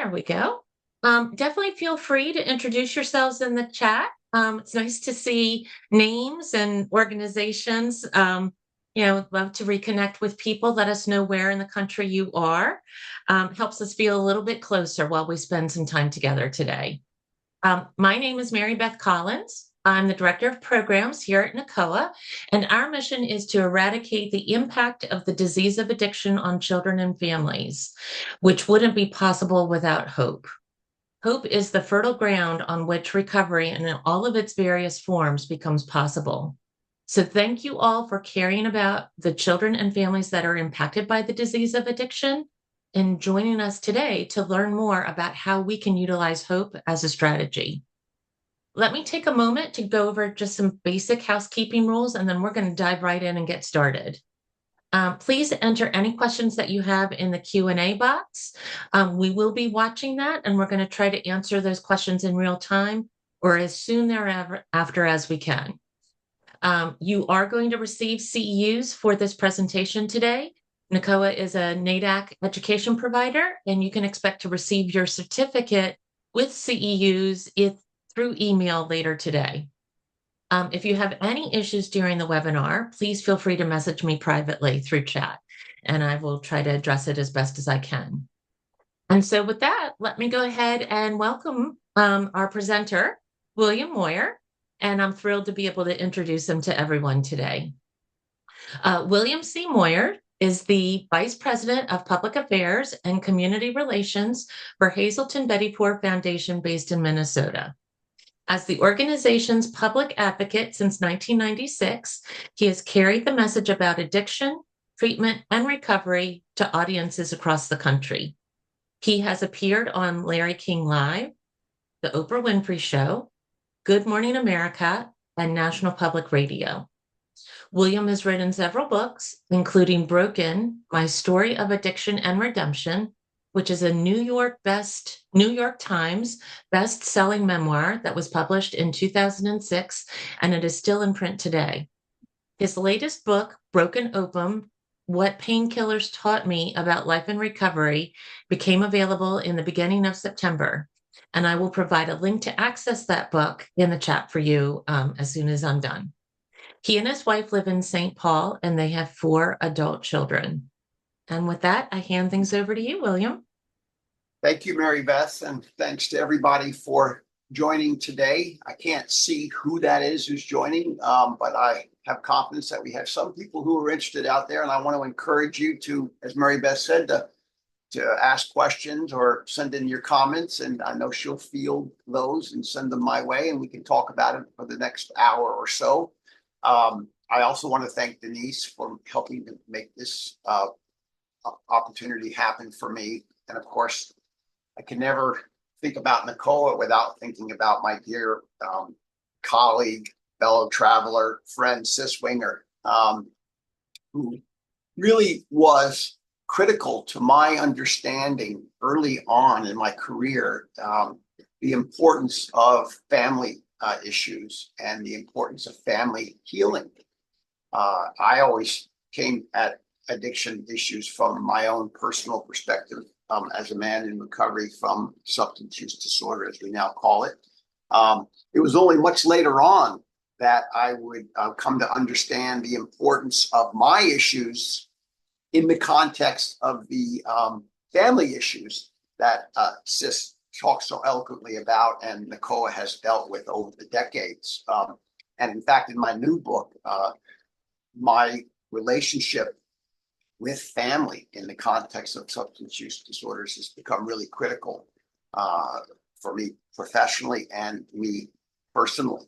There we go. Definitely feel free to introduce yourselves in the chat. It's nice to see names and organizations. Love to reconnect with people. Let us know where in the country you are. Helps us feel a little bit closer while we spend some time together today. My name is Mary Beth Collins. I'm the Director of Programs here at NACoA, and our mission is to eradicate the impact of the disease of addiction on children and families, which wouldn't be possible without hope. Hope is the fertile ground on which recovery in all of its various forms becomes possible. So thank you all for caring about the children and families that are impacted by the disease of addiction and joining us today to learn more about how we can utilize hope as a strategy. Let me take a moment to go over just some basic housekeeping rules, and then we're going to dive right in and get started. Please enter any questions that you have in the Q&A box. We will be watching that, and we're going to try to answer those questions in real time or as soon thereafter as we can. You are going to receive CEUs for this presentation today. NACoA is a NADAC education provider, and you can expect to receive your certificate with CEUs through email later today. If you have any issues during the webinar, please feel free to message me privately through chat, and I will try to address it as best as I can. And so with that, let me go ahead and welcome our presenter, William Moyer, and I'm thrilled to be able to introduce him to everyone today. William C. Moyer is the Vice President of Public Affairs and Community Relations for Hazelden Betty Ford Foundation based in Minnesota. As the organization's public advocate since 1996, he has carried the message about addiction, treatment, and recovery to audiences across the country. He has appeared on Larry King Live, The Oprah Winfrey Show, Good Morning America, and National Public Radio. William has written several books, including Broken, My Story of Addiction and Redemption, which is a New York Times best-selling memoir that was published in 2006, and it is still in print today. His latest book, Broken Open, What Painkillers Taught Me About Life and Recovery, became available in the beginning of September, and I will provide a link to access that book in the chat for you as soon as I'm done. He and his wife live in St. Paul, and they have 4 adult children. And with that, I hand things over to you, William. Thank you, Mary Beth, and thanks to everybody for joining today. I can't see who that is who's joining, but I have confidence that we have some people who are interested out there, and I want to encourage you to, as Mary Beth said, to ask questions or send in your comments, and I know she'll field those and send them my way, and we can talk about it for the next hour or so. I also want to thank Denise for helping to make this opportunity happen for me. And of course, I can never think about NACoA without thinking about my dear colleague, fellow traveler, friend, Sis Winger, who really was critical to my understanding early on in my career, the importance of family issues and the importance of family healing. I always came at addiction issues from my own personal perspective as a man in recovery from substance use disorder, as we now call it. It was only much later on that I would come to understand the importance of my issues in the context of the family issues that Sis talks so eloquently about and NACoA has dealt with over the decades. And in fact, in my new book, my relationship with family in the context of substance use disorders has become really critical for me professionally and me personally.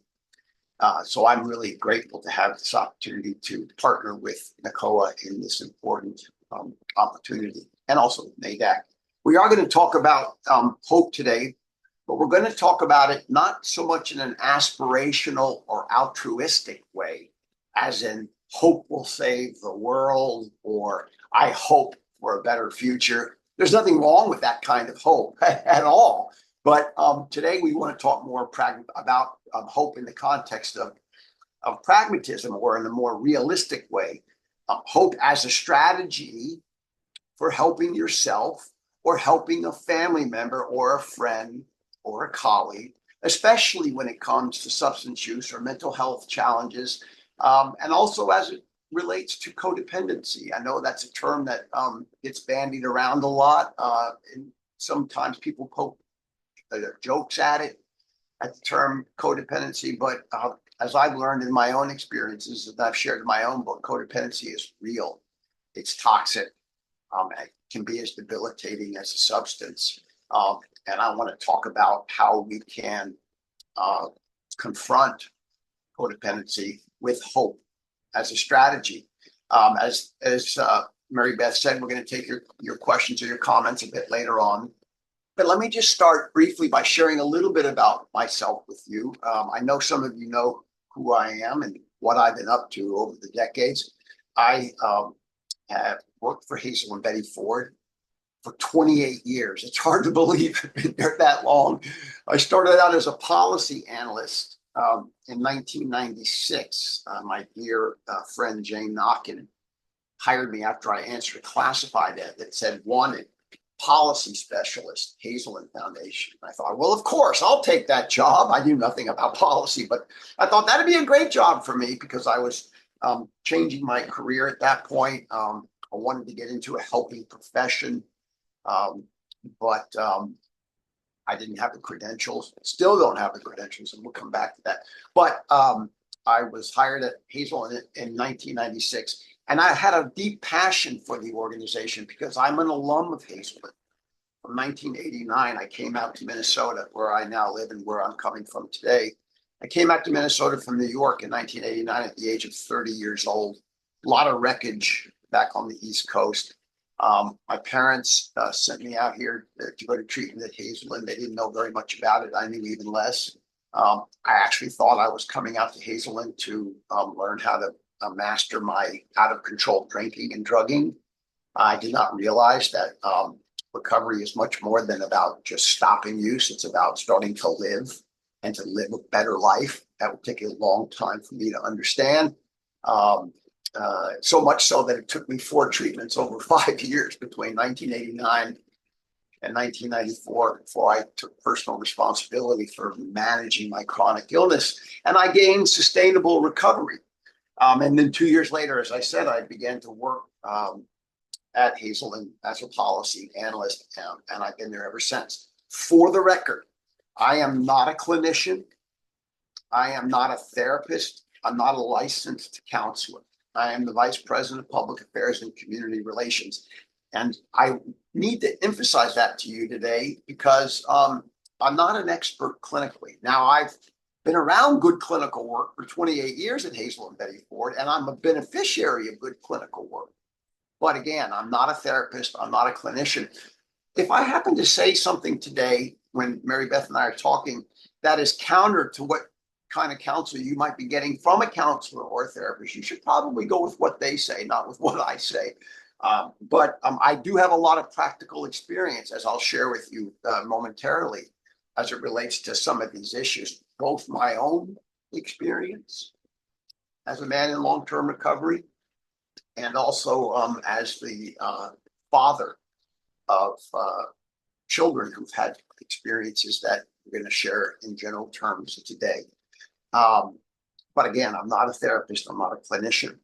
So I'm really grateful to have this opportunity to partner with NACoA in this important opportunity, and also NADAC. We are going to talk about hope today, but we're going to talk about it not so much in an aspirational or altruistic way, as in hope will save the world, or I hope for a better future. There's nothing wrong with that kind of hope at all. But today we want to talk more about hope in the context of pragmatism, or in a more realistic way, hope as a strategy for helping yourself or helping a family member or a friend or a colleague, especially when it comes to substance use or mental health challenges, and also as it relates to codependency. I know that's a term that gets bandied around a lot, and sometimes people poke jokes at the term codependency, but as I've learned in my own experiences that I've shared in my own book, codependency is real. It's toxic. It can be as debilitating as a substance. And I want to talk about how we can confront codependency with hope as a strategy. As Mary Beth said, we're going to take your questions or your comments a bit later on. But let me just start briefly by sharing a little bit about myself with you. I know some of you know who I am and what I've been up to over the decades. I have worked for Hazelden Betty Ford for 28 years. It's hard to believe I've been there that long. I started out as a policy analyst in 1996. My dear friend Jane Knockin hired me after I answered a classified ad that said wanted policy specialist, Hazelden Foundation. I thought, well, of course, I'll take that job. I knew nothing about policy, but I thought that'd be a great job for me because I was changing my career at that point. I wanted to get into a helping profession, but I didn't have the credentials. Still don't have the credentials, and we'll come back to that. But I was hired at Hazelden in 1996. And I had a deep passion for the organization because I'm an alum of Hazelden. From 1989, I came out to Minnesota, where I now live and where I'm coming from today. I came out to Minnesota from New York in 1989 at the age of 30 years old. A lot of wreckage back on the East Coast. My parents sent me out here to go to treatment at Hazelden. They didn't know very much about it. I knew even less. I actually thought I was coming out to Hazelden to learn how to master my out of control drinking and drugging. I did not realize that recovery is much more than about just stopping use. It's about starting to live and to live a better life. That would take a long time for me to understand. So much so that it took me 4 treatments over 5 years between 1989 and 1994 before I took personal responsibility for managing my chronic illness. And I gained sustainable recovery. And then 2 years later, as I said, I began to work at Hazelden as a policy analyst, and I've been there ever since. For the record, I am not a clinician. I am not a therapist. I'm not a licensed counselor. I am the vice president of public affairs and community relations. And I need to emphasize that to you today because I'm not an expert clinically. Now, I've been around good clinical work for 28 years at Hazelden Betty Ford, and I'm a beneficiary of good clinical work. But again, I'm not a therapist. I'm not a clinician. If I happen to say something today when Mary Beth and I are talking that is counter to what kind of counsel you might be getting from a counselor or a therapist, you should probably go with what they say, not with what I say. But I do have a lot of practical experience, as I'll share with you momentarily, as it relates to some of these issues, both my own experience as a man in long-term recovery and also as the father of children who've had experiences that we're going to share in general terms today. But again, I'm not a therapist. I'm not a clinician.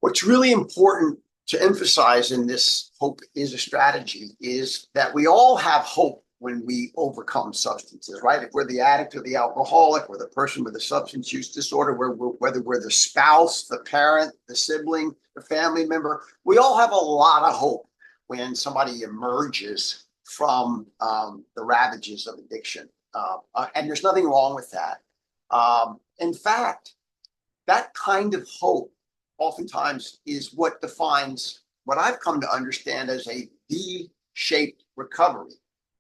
What's really important to emphasize in this hope is a strategy is that we all have hope when we overcome substances, right? If we're the addict or the alcoholic, or the person with a substance use disorder, whether we're the spouse, the parent, the sibling, the family member, we all have a lot of hope when somebody emerges from the ravages of addiction. And there's nothing wrong with that. In fact, that kind of hope oftentimes is what defines what I've come to understand as a V-shaped recovery.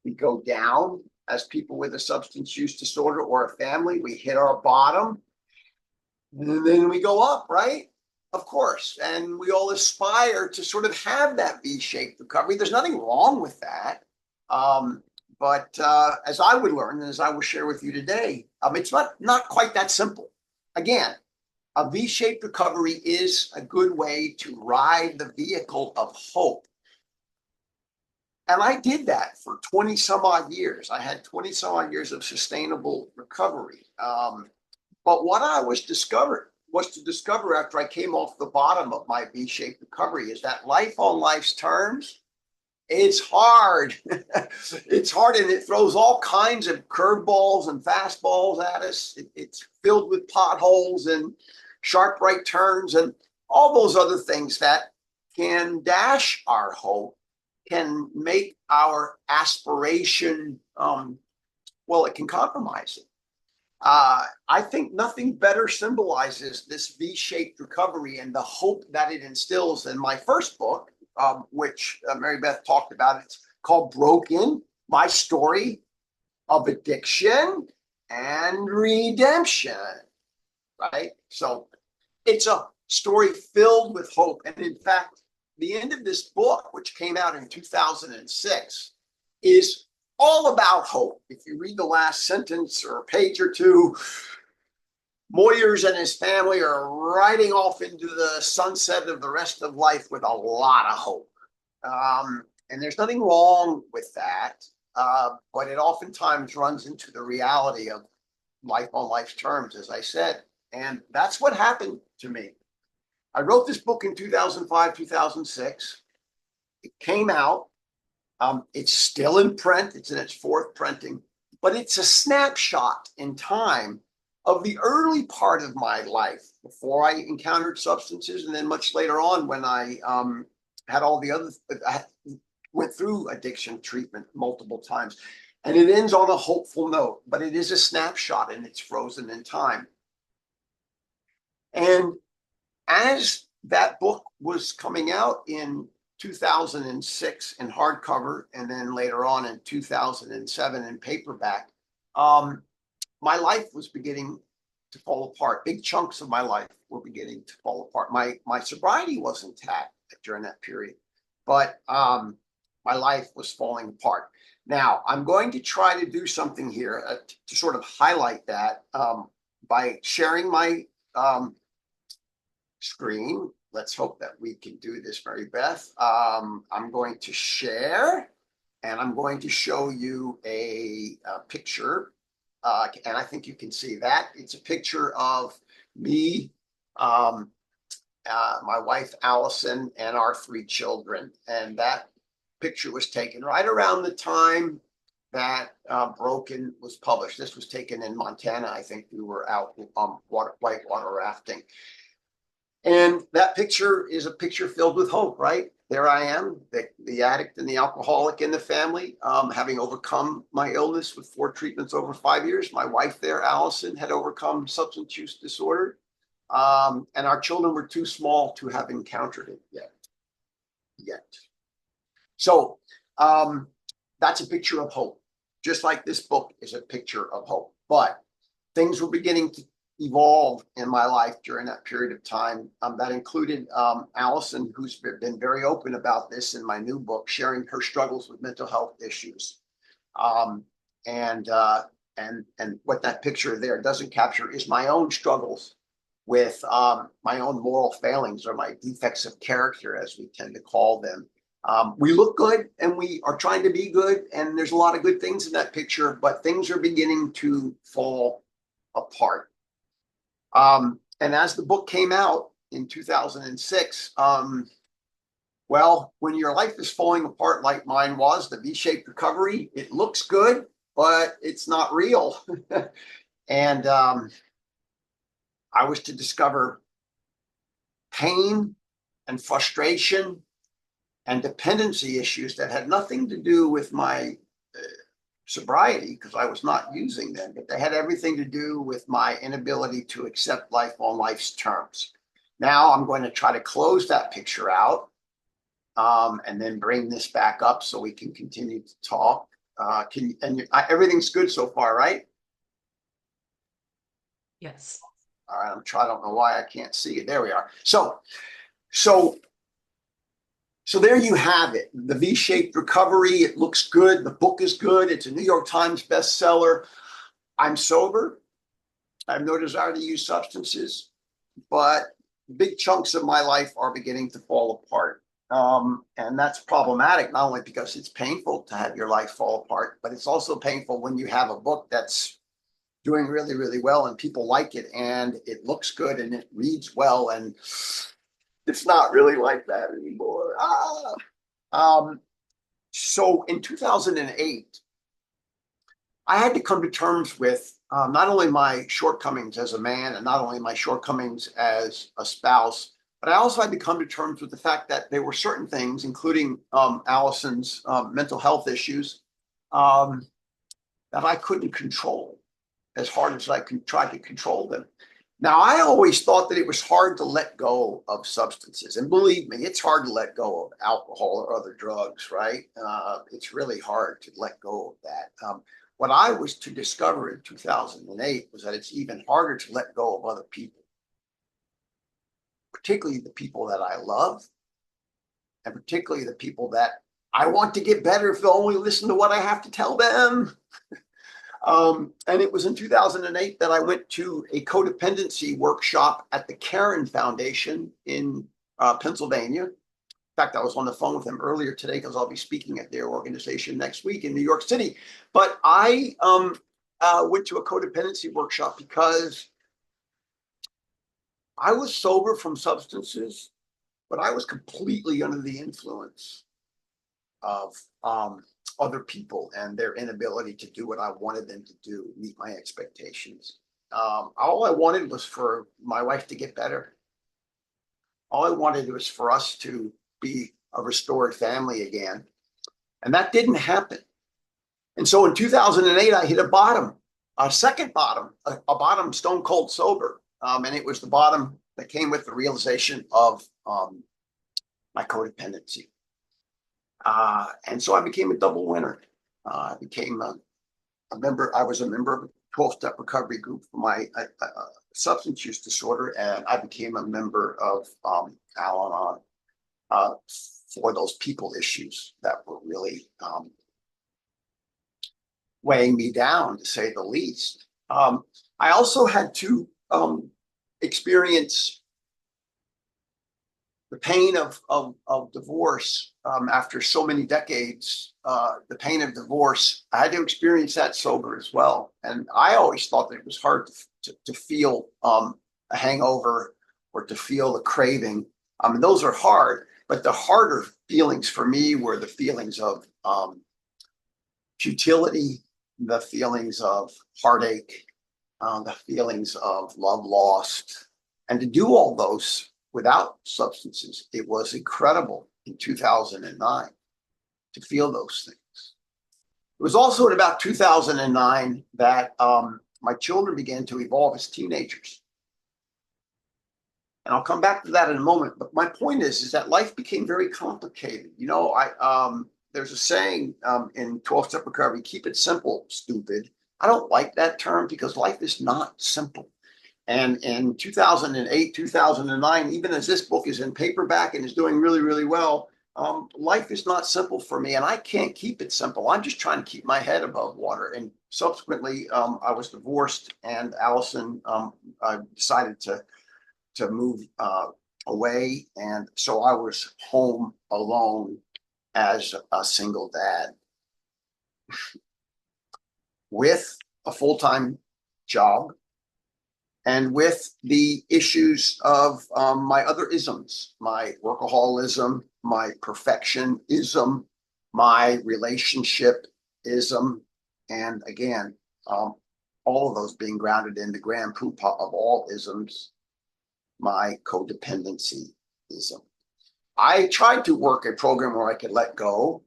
We go down as people with a substance use disorder or a family, we hit our bottom, and then we go up, right? Of course. And we all aspire to sort of have that V-shaped recovery. There's nothing wrong with that. But as I would learn, and as I will share with you today, it's not quite that simple. Again, a V-shaped recovery is a good way to ride the vehicle of hope. And I did that for 20 some odd years. I had 20 some odd years of sustainable recovery. But what I was to discover after I came off the bottom of my V-shaped recovery is that life on life's terms, it's hard. It's hard, and it throws all kinds of curveballs and fastballs at us. It's filled with potholes and sharp right turns and all those other things that can dash our hope, can make our aspiration, well, it can compromise it. I think nothing better symbolizes this V-shaped recovery and the hope that it instills in my first book, which Mary Beth talked about. It's called Broken, My Story of Addiction and Redemption, right? So it's a story filled with hope. And in fact, the end of this book, which came out in 2006, is all about hope. If you read the last sentence or a page or two, Moyers and his family are riding off into the sunset of the rest of life with a lot of hope. And there's nothing wrong with that, but it oftentimes runs into the reality of life on life's terms, as I said. And that's what happened to me. I wrote this book in 2005, 2006. It came out. It's still in print. It's in its fourth printing, but it's a snapshot in time of the early part of my life before I encountered substances, and then much later on when I had all the other, I went through addiction treatment multiple times. And it ends on a hopeful note, but it is a snapshot and it's frozen in time. And as that book was coming out in 2006 in hardcover, and then later on in 2007 in paperback, my life was beginning to fall apart. Big chunks of my life were beginning to fall apart. My sobriety was intact during that period, but my life was falling apart. Now, I'm going to try to do something here to sort of highlight that by sharing my screen. Let's hope that we can do this, Mary Beth. I'm going to share, and I'm going to show you a picture, and I think you can see that. It's a picture of me, my wife, Allison, and our 3 children. And that picture was taken right around the time that Broken was published. This was taken in Montana. I think we were out whitewater rafting. And that picture is a picture filled with hope, right? There I am, the addict and the alcoholic in the family, having overcome my illness with 4 treatments over 5 years. My wife there, Allison, had overcome substance use disorder. And our children were too small to have encountered it yet. So that's a picture of hope, just like this book is a picture of hope. But things were beginning to evolve in my life during that period of time. That included Allison, who's been very open about this in my new book, sharing her struggles with mental health issues. And what that picture there doesn't capture is my own struggles with my own moral failings, or my defects of character, as we tend to call them. We look good and we are trying to be good, and there's a lot of good things in that picture, but things are beginning to fall apart. And as the book came out in 2006, well, when your life is falling apart like mine was, the V-shaped recovery, it looks good, but it's not real. And I was to discover pain and frustration and dependency issues that had nothing to do with my sobriety, because I was not using them, but they had everything to do with my inability to accept life on life's terms. Now I'm going to try to close that picture out and then bring this back up so we can continue to talk. Everything's good so far, right? Yes. All right, I don't know why I can't see it. There we are. So there you have it, the V-shaped recovery. It looks good. The book is good. It's a New York Times bestseller. I'm sober. I have no desire to use substances, but big chunks of my life are beginning to fall apart. And that's problematic, not only because it's painful to have your life fall apart, but it's also painful when you have a book that's doing really, really well and people like it and it looks good and it reads well. And it's not really like that anymore. So in 2008, I had to come to terms with not only my shortcomings as a man and not only my shortcomings as a spouse, but I also had to come to terms with the fact that there were certain things, including Allison's mental health issues, that I couldn't control as hard as I could try to control them. Now, I always thought that it was hard to let go of substances. And believe me, it's hard to let go of alcohol or other drugs, right? It's really hard to let go of that. What I was to discover in 2008 was that it's even harder to let go of other people, particularly the people that I love, and particularly the people that I want to get better if they'll only listen to what I have to tell them. And it was in 2008 that I went to a codependency workshop at the Karen Foundation in Pennsylvania. In fact, I was on the phone with them earlier today because I'll be speaking at their organization next week in New York City. But I went to a codependency workshop because I was sober from substances, but I was completely under the influence of other people and their inability to do what I wanted them to do, meet my expectations. All I wanted was for my wife to get better. All I wanted was for us to be a restored family again. And that didn't happen. And so in 2008, I hit a bottom, a second bottom, a bottom stone cold sober. And it was the bottom that came with the realization of my codependency. And so I became a double winner. I became a member. I was a member of a 12-step recovery group for my substance use disorder, and I became a member of Al-Anon for those people issues that were really weighing me down, to say the least. I also had to experience the pain of divorce after so many decades, the pain of divorce. I had to experience that sober as well. And I always thought that it was hard to feel a hangover or to feel the craving. Those are hard, but the harder feelings for me were the feelings of futility, the feelings of heartache, the feelings of love lost. And to do all those without substances, it was incredible in 2009 to feel those things. It was also in about 2009 that my children began to evolve as teenagers. And I'll come back to that in a moment. But my point is that life became very complicated. You know, there's a saying in 12-step recovery, keep it simple, stupid. I don't like that term because life is not simple. And in 2008, 2009, even as this book is in paperback and is doing really, really well, life is not simple for me, and I can't keep it simple. I'm just trying to keep my head above water. And subsequently, I was divorced, and Allison decided to move away, and so I was home alone as a single dad with a full-time job, and with the issues of my other isms, my workaholism, my perfectionism, my relationship-ism, and again, all of those being grounded in the grand poobah of all isms, my codependency-ism. I tried to work a program where I could let go.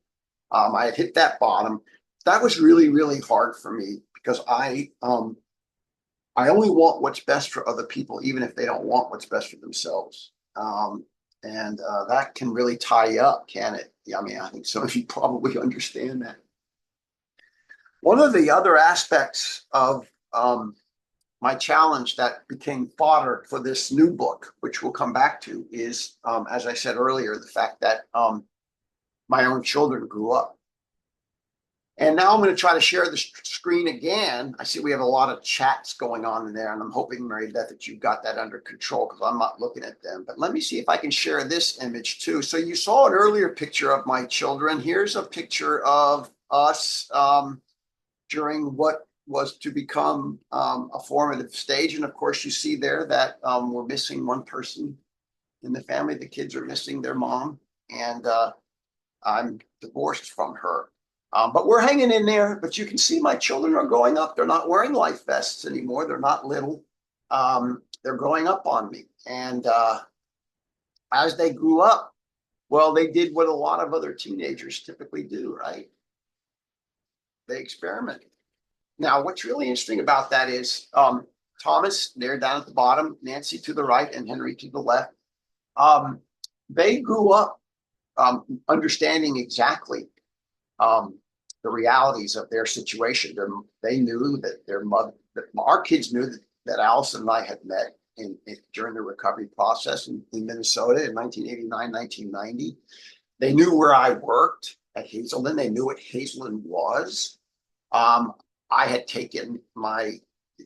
I had hit that bottom. That was really, really hard for me because I only want what's best for other people, even if they don't want what's best for themselves. And that can really tie you up, can it? I mean, I think some of you probably understand that. One of the other aspects of my challenge that became fodder for this new book, which we'll come back to, is, as I said earlier, the fact that my own children grew up. And now I'm going to try to share the screen again. I see we have a lot of chats going on in there, and I'm hoping, Mary Beth, that you've got that under control because I'm not looking at them. But let me see if I can share this image too. So you saw an earlier picture of my children. Here's a picture of us during what was to become a formative stage. And of course, you see there that we're missing one person in the family. The kids are missing their mom, and I'm divorced from her. But we're hanging in there. But you can see my children are growing up. They're not wearing life vests anymore. They're not little. They're growing up on me. And as they grew up, well, they did what a lot of other teenagers typically do, right? They experimented. Now, what's really interesting about that is Thomas, there down at the bottom, Nancy to the right, and Henry to the left. They grew up understanding exactly the realities of their situation. They knew that their mother, that our kids knew that Allison and I had met during the recovery process in Minnesota in 1989, 1990. They knew where I worked at Hazelden. They knew what Hazelden was. I had taken my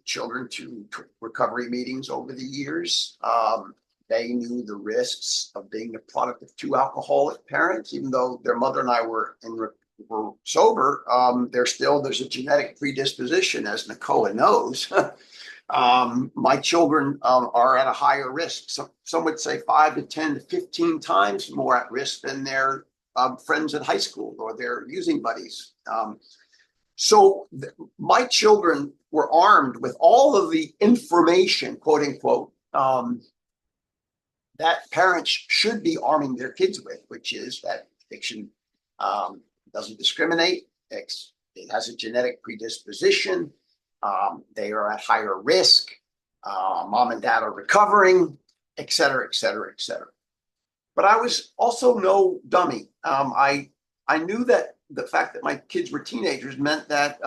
children to recovery meetings over the years. They knew the risks of being the product of two alcoholic parents, even though their mother and I were sober. There's a genetic predisposition, as NACoA knows. My children are at a higher risk. Some would say 5 to 10 to 15 times more at risk than their friends at high school or their using buddies. So my children were armed with all of the information, quote unquote, that parents should be arming their kids with, which is that addiction doesn't discriminate. It has a genetic predisposition. They are at higher risk. Mom and dad are recovering, et cetera, et cetera, et cetera. But I was also no dummy. I knew that the fact that my kids were teenagers meant that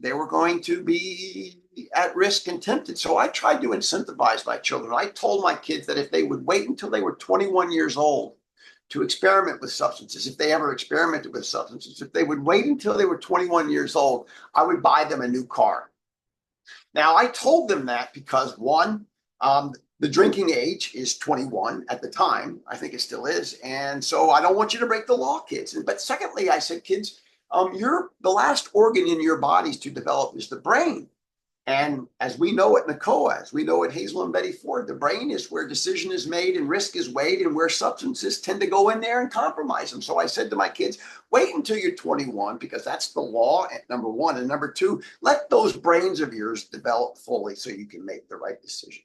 they were going to be at risk and tempted. So I tried to incentivize my children. I told my kids that if they would wait until they were 21 years old to experiment with substances, if they ever experimented with substances, if they would wait until they were 21 years old, I would buy them a new car. Now, I told them that because one, the drinking age is 21 at the time. I think it still is. And so I don't want you to break the law, kids. But secondly, I said, kids, the last organ in your bodies to develop is the brain. And as we know at NACoA, as we know at Hazelden Betty Ford, the brain is where decision is made and risk is weighed and where substances tend to go in there and compromise them. So I said to my kids, wait until you're 21 because that's the law, number one. And number two, let those brains of yours develop fully so you can make the right decisions.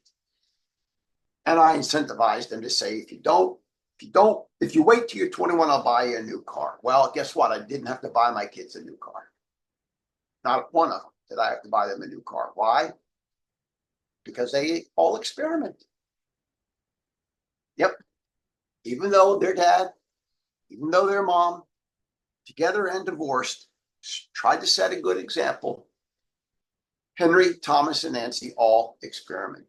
And I incentivized them to say, if you wait till you're 21, I'll buy you a new car. Well, guess what? I didn't have to buy my kids a new car. Not one of them did I have to buy them a new car. Why? Because they all experiment. Yep. Even though their dad, even though their mom, together and divorced, tried to set a good example, Henry, Thomas, and Nancy all experiment.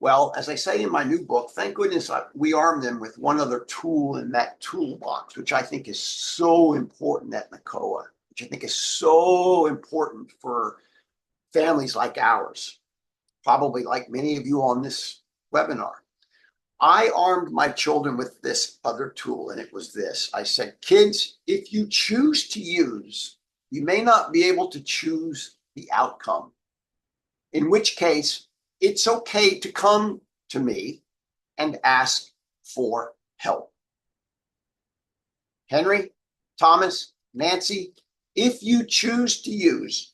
Well, as I say in my new book, thank goodness we armed them with one other tool in that toolbox, which I think is so important at NACoA, which I think is so important for families like ours, probably like many of you on this webinar. I armed my children with this other tool, and it was this. I said, kids, if you choose to use, you may not be able to choose the outcome, in which case, it's okay to come to me and ask for help. Henry, Thomas, Nancy, if you choose to use,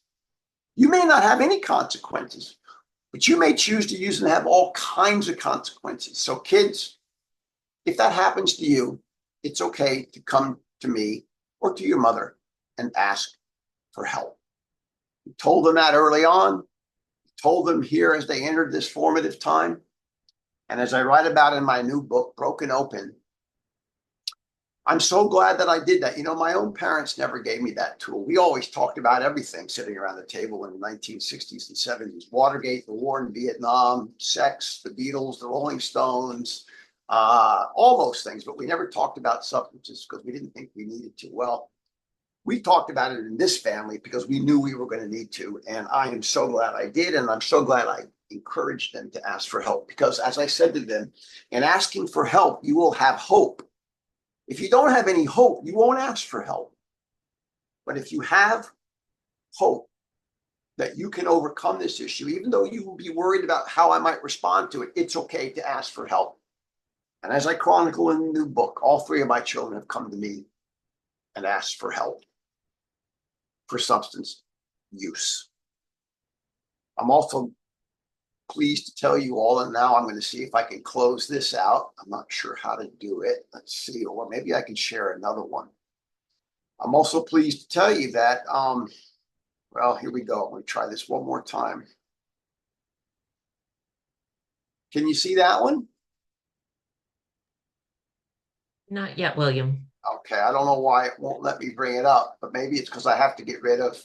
you may not have any consequences, but you may choose to use and have all kinds of consequences. So kids, if that happens to you, it's okay to come to me or to your mother and ask for help. We told them that early on. Told them here as they entered this formative time. And as I write about in my new book, Broken Open, I'm so glad that I did that. You know, my own parents never gave me that tool. We always talked about everything sitting around the table in the 1960s and 70s. Watergate, the war in Vietnam, sex, the Beatles, the Rolling Stones, all those things. But we never talked about substances because we didn't think we needed to. Well, we talked about it in this family because we knew we were going to need to. And I am so glad I did. And I'm so glad I encouraged them to ask for help, because as I said to them, in asking for help, you will have hope. If you don't have any hope, you won't ask for help. But if you have hope that you can overcome this issue, even though you will be worried about how I might respond to it, it's okay to ask for help. And as I chronicle in the new book, all three of my children have come to me and asked for help for substance use. I'm also pleased to tell you all, and now I'm going to see if I can close this out. I'm not sure how to do it. Let's see, or maybe I can share another one. I'm also pleased to tell you that, well, here we go. I'm going to try this one more time. Can you see that one? Not yet, William. Okay, I don't know why it won't let me bring it up, but maybe it's because I have to get rid of,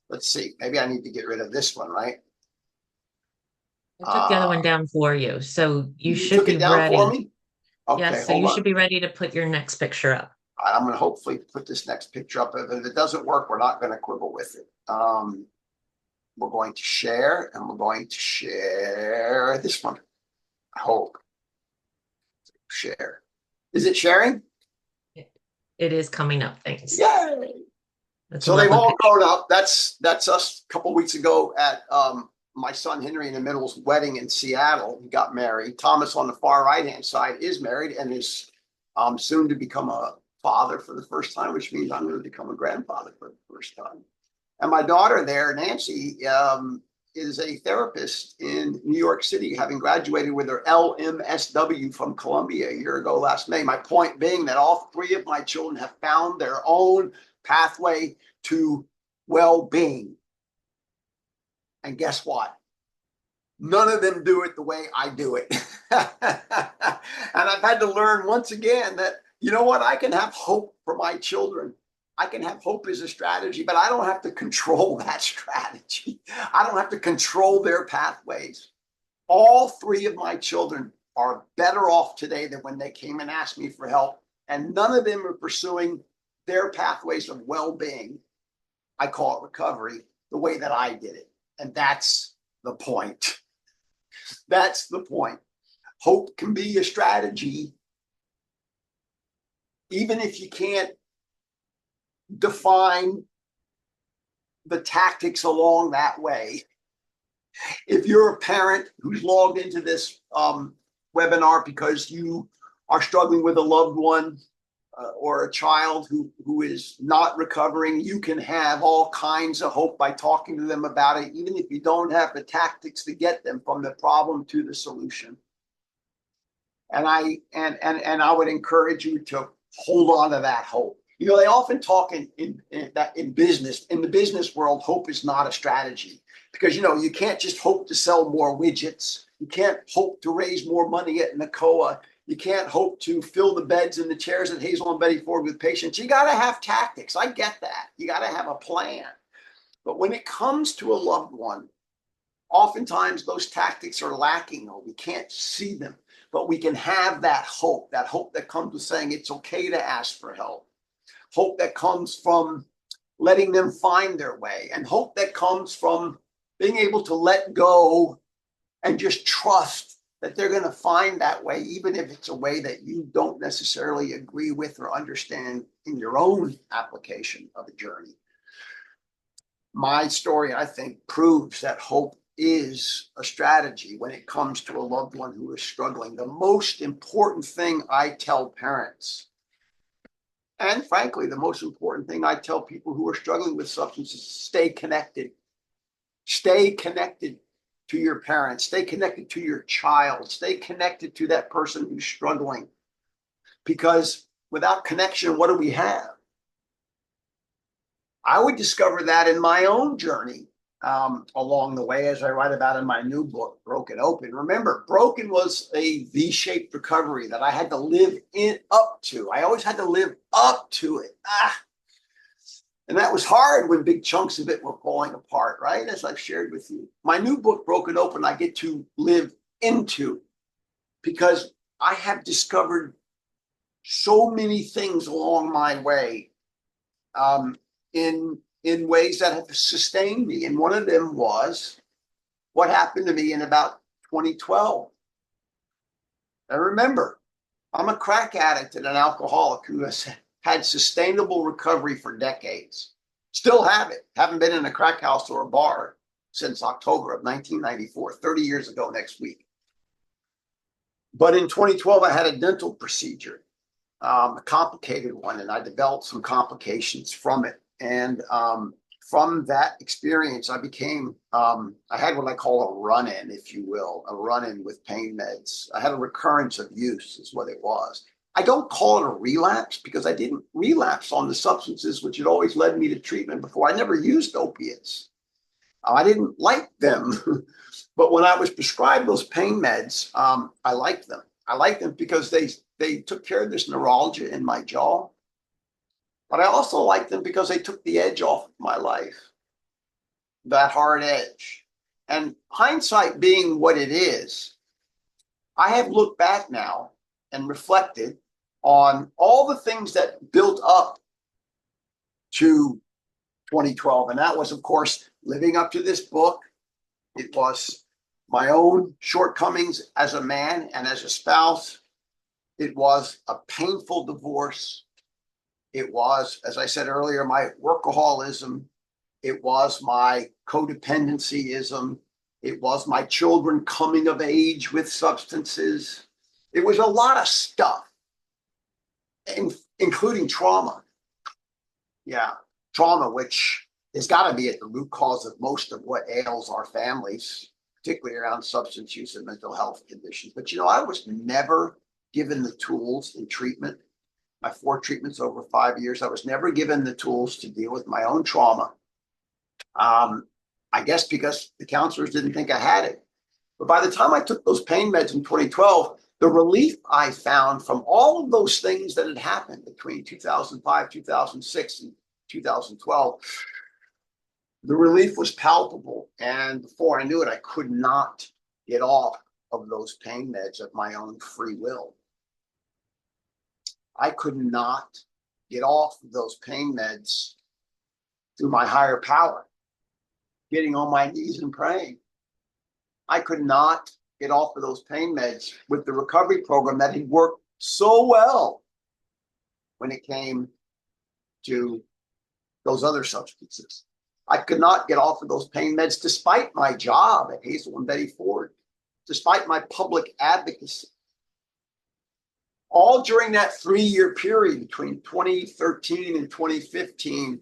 let's see, maybe I need to get rid of this one, right? I took the other one down for you, so you should took be it down for ready. me? Okay, Yes, so hold you on. should be ready to put your next picture up. I'm going to hopefully put this next picture up. If it doesn't work, we're not going to quibble with it. We're going to share, and we're going to share this one. I hope. Share. Is it sharing? It is coming up. Thanks. Yay! That's So a they've lovely all picture. grown up. That's us a couple weeks ago at my son Henry in the middle's wedding in Seattle. He got married. Thomas on the far right-hand side is married and is soon to become a father for the first time, which means I'm going to become a grandfather for the first time. And my daughter there, Nancy, is a therapist in New York City, having graduated with her LMSW from Columbia a year ago last May. My point being that all three of my children have found their own pathway to well-being. And guess what? None of them do it the way I do it. And I've had to learn once again that, you know what, I can have hope for my children. I can have hope as a strategy, but I don't have to control that strategy. I don't have to control their pathways. All three of my children are better off today than when they came and asked me for help. And none of them are pursuing their pathways of well-being, I call it recovery, the way that I did it. And that's the point. That's the point. Hope can be a strategy, even if you can't define the tactics along that way. If you're a parent who's logged into this webinar because you are struggling with a loved one or a child who is not recovering, you can have all kinds of hope by talking to them about it, even if you don't have the tactics to get them from the problem to the solution. And I would encourage you to hold on to that hope. You know, they often talk in business. In the business world, hope is not a strategy, because, you know, you can't just hope to sell more widgets. You can't hope to raise more money at NACoA. You can't hope to fill the beds and the chairs at Hazelden Betty Ford with patients. You got to have tactics. I get that. You got to have a plan. But when it comes to a loved one, oftentimes those tactics are lacking, or we can't see them. But we can have that hope that comes with saying it's okay to ask for help. Hope that comes from letting them find their way, and hope that comes from being able to let go and just trust that they're going to find that way, even if it's a way that you don't necessarily agree with or understand in your own application of a journey. My story, I think, proves that hope is a strategy when it comes to a loved one who is struggling. The most important thing I tell parents, and frankly, the most important thing I tell people who are struggling with substances, stay connected. Stay connected to your parents. Stay connected to your child. Stay connected to that person who's struggling. Because without connection, what do we have? I would discover that in my own journey along the way, as I write about in my new book, Broken Open. Remember, broken was a V-shaped recovery that I had to live up to. I always had to live up to it. And that was hard when big chunks of it were falling apart, right? As I've shared with you. My new book, Broken Open, I get to live into, because I have discovered so many things along my way in ways that have sustained me. And one of them was what happened to me in about 2012. I remember I'm a crack addict and an alcoholic who has had sustainable recovery for decades. Still have it. Haven't been in a crack house or a bar since October of 1994, 30 years ago next week. But in 2012, I had a dental procedure, a complicated one, and I developed some complications from it. And from that experience, I became, I had what I call a run-in, if you will, a run-in with pain meds. I had a recurrence of use is what it was. I don't call it a relapse because I didn't relapse on the substances which had always led me to treatment before. I never used opiates. I didn't like them. But when I was prescribed those pain meds, I liked them. I liked them because they took care of this neuralgia in my jaw. But I also liked them because they took the edge off of my life, that hard edge. And hindsight being what it is, I have looked back now and reflected on all the things that built up to 2012. And that was, of course, living up to this book. It was my own shortcomings as a man and as a spouse. It was a painful divorce. It was, as I said earlier, my workaholism. It was my codependencyism. It was my children coming of age with substances. It was a lot of stuff, including trauma. Yeah, trauma, which has got to be at the root cause of most of what ails our families, particularly around substance use and mental health conditions. But, I was never given the tools in treatment. My 4 treatments over 5 years, I was never given the tools to deal with my own trauma. I guess because the counselors didn't think I had it. But by the time I took those pain meds in 2012, the relief I found from all of those things that had happened between 2005, 2006, and 2012, the relief was palpable. And before I knew it, I could not get off of those pain meds of my own free will. I could not get off of those pain meds through my higher power, getting on my knees and praying. I could not get off of those pain meds with the recovery program that had worked so well when it came to those other substances. I could not get off of those pain meds despite my job at Hazelden Betty Ford, despite my public advocacy. All during that 3-year period between 2013 and 2015,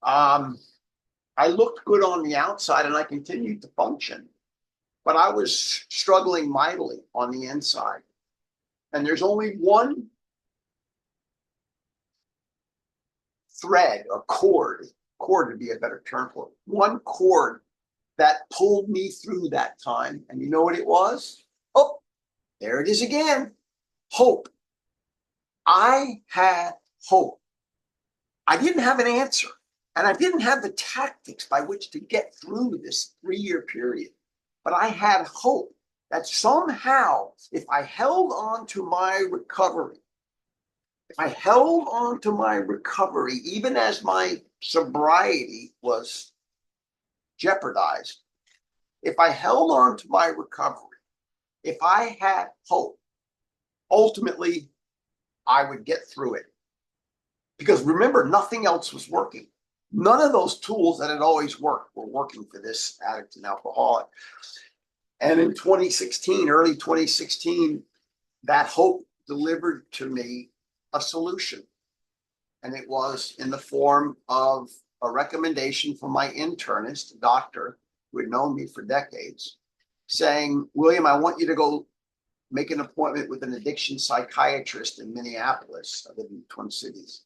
I looked good on the outside and I continued to function, but I was struggling mightily on the inside. And there's only one thread or cord would be a better term for it, one cord that pulled me through that time. And you know what it was? Oh, there it is again. Hope. I had hope. I didn't have an answer, and I didn't have the tactics by which to get through this 3-year period, but I had hope that somehow, if I held on to my recovery, even as my sobriety was jeopardized, if I held on to my recovery, if I had hope, ultimately, I would get through it. Because remember, nothing else was working. None of those tools that had always worked were working for this addict and alcoholic. And in 2016, early 2016, that hope delivered to me a solution. And it was in the form of a recommendation from my internist, a doctor who had known me for decades, saying, William, I want you to go make an appointment with an addiction psychiatrist in Minneapolis. I live in the Twin Cities.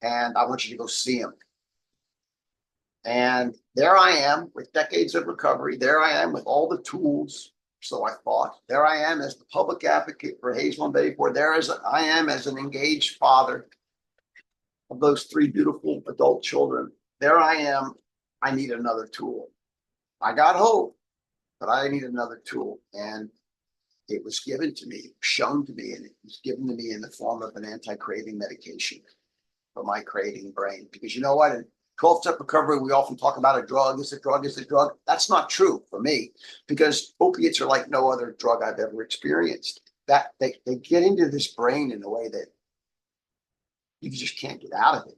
And I want you to go see him. And there I am with decades of recovery. There I am with all the tools, so I thought. There I am as the public advocate for Hazelden Betty Ford. I am as an engaged father of those 3 beautiful adult children. There I am. I need another tool. I got hope, but I need another tool. And it was given to me, shown to me, and it was given to me in the form of an anti-craving medication. for my craving brain. Because you know what? In 12-step recovery, we often talk about a drug. Is a drug? Is a drug? That's not true for me, because opiates are like no other drug I've ever experienced. That they get into this brain in a way that you just can't get out of it.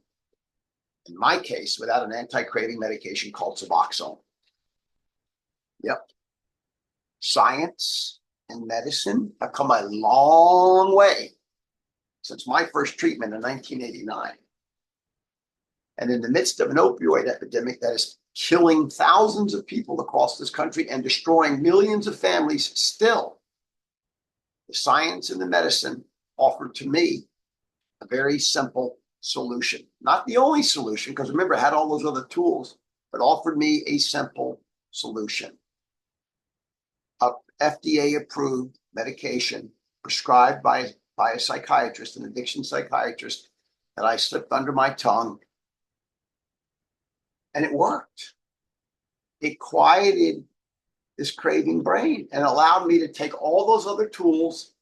In my case, without an anti-craving medication called Suboxone. Yep. Science and medicine have come a long way since my first treatment in 1989. And in the midst of an opioid epidemic that is killing thousands of people across this country and destroying millions of families, still, the science and the medicine offered to me a very simple solution. Not the only solution, because remember, I had all those other tools, but offered me a simple solution. A FDA-approved medication prescribed by a psychiatrist, an addiction psychiatrist, that I slipped under my tongue. And it worked. It quieted this craving brain and allowed me to take all those other tools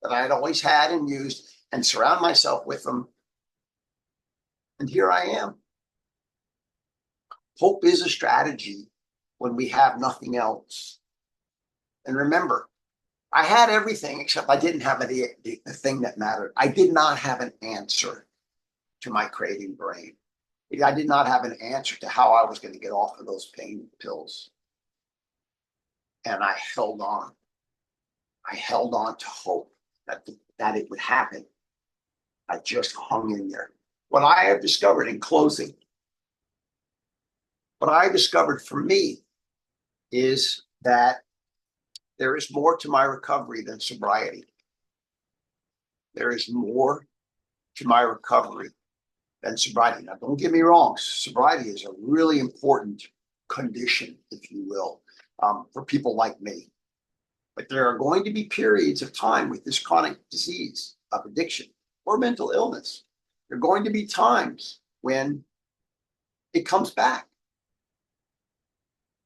that I had always had and used and surround myself with them. And here I am. Hope is a strategy when we have nothing else. And remember, I had everything except I didn't have the thing that mattered. I did not have an answer to my craving brain. I did not have an answer to how I was going to get off of those pain pills. And I held on. I held on to hope that it would happen. I just hung in there. What I have discovered in closing, what I discovered for me is that there is more to my recovery than sobriety. There is more to my recovery than sobriety. Now, don't get me wrong, sobriety is a really important condition, if you will, for people like me. But there are going to be periods of time with this chronic disease of addiction or mental illness. There are going to be times when it comes back.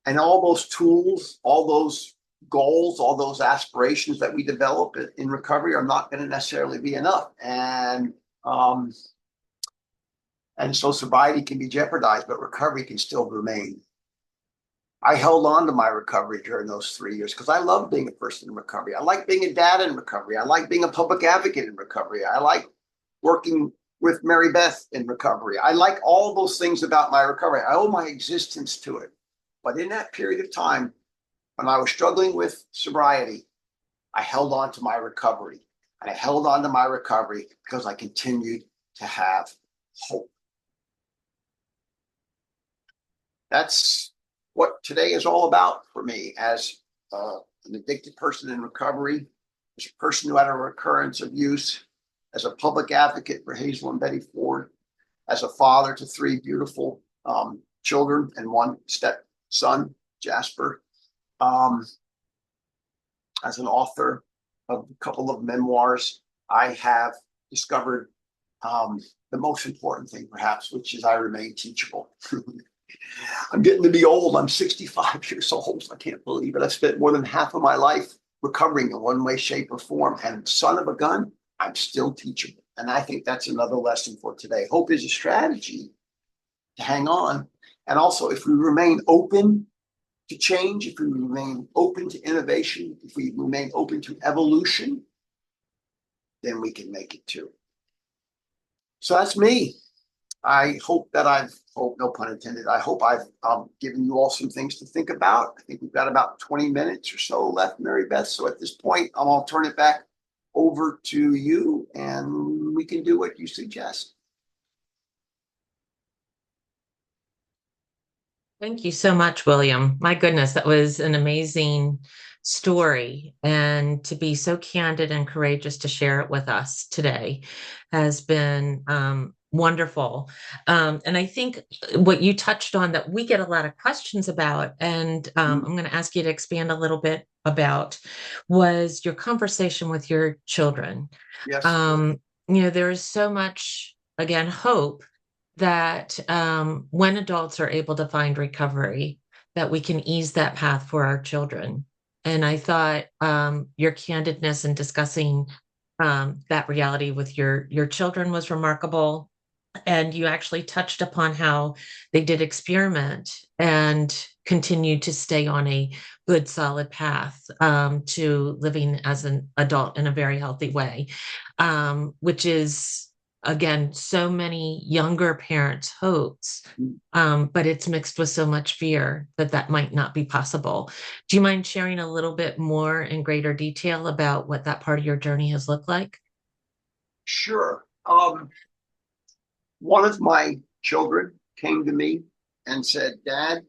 And all those tools, all those goals, all those aspirations that we develop in recovery are not going to necessarily be enough. And so sobriety can be jeopardized, but recovery can still remain. I held on to my recovery during those 3 years because I love being a person in recovery. I like being a dad in recovery. I like being a public advocate in recovery. I like working with Mary Beth in recovery. I like all those things about my recovery. I owe my existence to it. But in that period of time, when I was struggling with sobriety, I held on to my recovery. And I held on to my recovery because I continued to have hope. That's what today is all about for me as an addicted person in recovery, as a person who had a recurrence of use, as a public advocate for Hazelden Betty Ford, as a father to 3 beautiful children and 1 stepson, Jasper, as an author of a couple of memoirs. I have discovered the most important thing, perhaps, which is I remain teachable. I'm getting to be old. I'm 65 years old. I can't believe it. I've spent more than half of my life recovering in one way, shape, or form. And son of a gun, I'm still teachable. And I think that's another lesson for today. Hope is a strategy to hang on. And also, if we remain open to change, if we remain open to innovation, if we remain open to evolution, then we can make it too. So that's me. I hope that no pun intended, I hope I've given you all some things to think about. I think we've got about 20 minutes or so left, Mary Beth. So at this point, I'll turn it back over to you and we can do what you suggest. Thank you so much, William. My goodness, that was an amazing story. And to be so candid and courageous to share it with us today has been wonderful. And I think what you touched on that we get a lot of questions about, and I'm going to ask you to expand a little bit about, was your conversation with your children. Yes. There is so much, again, hope that when adults are able to find recovery, that we can ease that path for our children. And I thought your candidness in discussing that reality with your children was remarkable. And you actually touched upon how they did experiment and continued to stay on a good, solid path to living as an adult in a very healthy way, which is, again, so many younger parents' hopes, but it's mixed with so much fear that that might not be possible. Do you mind sharing a little bit more in greater detail about what that part of your journey has looked like? Sure. One of my children came to me and said, Dad,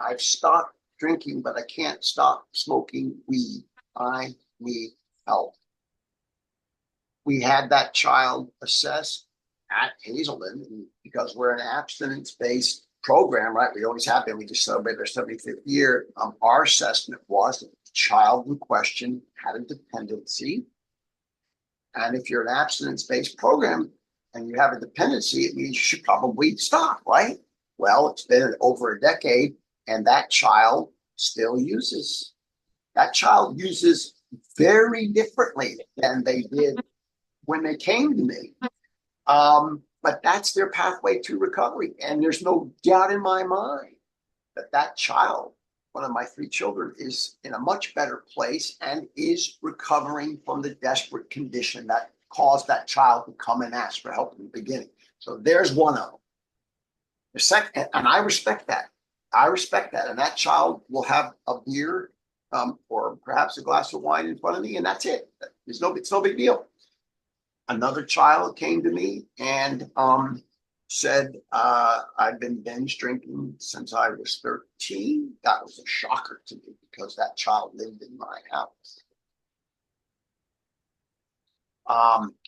I've stopped drinking, but I can't stop smoking weed. I need help. We had that child assessed at Hazelden because we're an abstinence-based program, right? We always have been. We just celebrated our 75th year. Our assessment was that the child in question had a dependency. And if you're an abstinence-based program and you have a dependency, it means you should probably stop, right? Well, it's been over a decade, and that child still uses. That child uses very differently than they did when they came to me. But that's their pathway to recovery. And there's no doubt in my mind that that child, one of my three children, is in a much better place and is recovering from the desperate condition that caused that child to come and ask for help in the beginning. So there's one of them. The second, and I respect that. I respect that. And that child will have a beer or perhaps a glass of wine in front of me, and that's it. It's no big deal. Another child came to me and said, I've been binge drinking since I was 13. That was a shocker to me because that child lived in my house.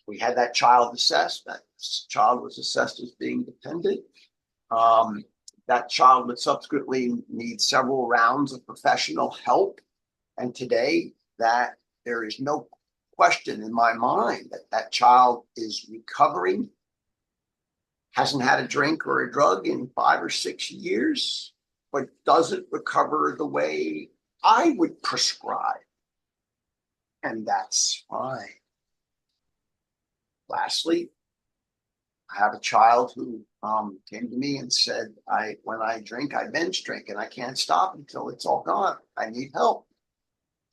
We had that child assessed. That child was assessed as being dependent. That child would subsequently need several rounds of professional help. And today, that there is no question in my mind that that child is recovering, hasn't had a drink or a drug in 5 or 6 years, but doesn't recover the way I would prescribe. And that's fine. Lastly, I have a child who came to me and said, when I drink, I binge drink and I can't stop until it's all gone. I need help.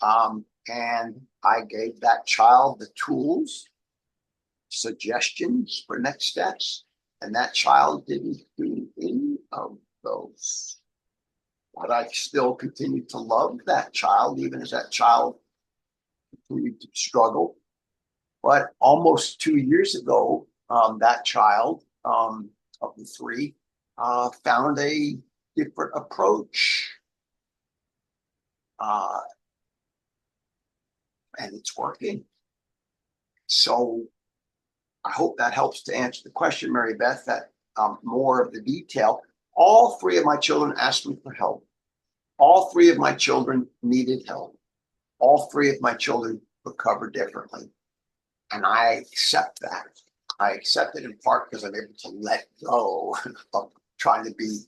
And I gave that child the tools, suggestions for next steps, and that child didn't do any of those. But I still continue to love that child, even as that child continued to struggle. But almost 2 years ago, that child of the three found a different approach. And it's working. So I hope that helps to answer the question, Mary Beth, that more of the detail. All three of my children asked me for help. All three of my children needed help. All three of my children recovered differently. And I accept that. I accept it in part because I'm able to let go of trying to be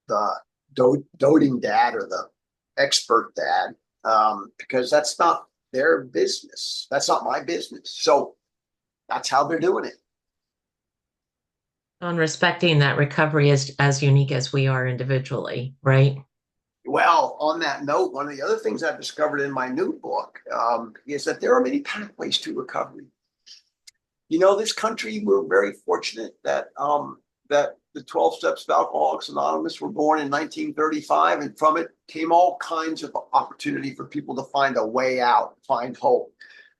the doting dad or the expert dad, because that's not their business. That's not my business. So that's how they're doing it. On respecting that recovery is as unique as we are individually, right? Well, on that note, one of the other things I've discovered in my new book is that there are many pathways to recovery. You know, this country, we're very fortunate that that the 12 Steps of Alcoholics Anonymous were born in 1935, and from it came all kinds of opportunity for people to find a way out, find hope.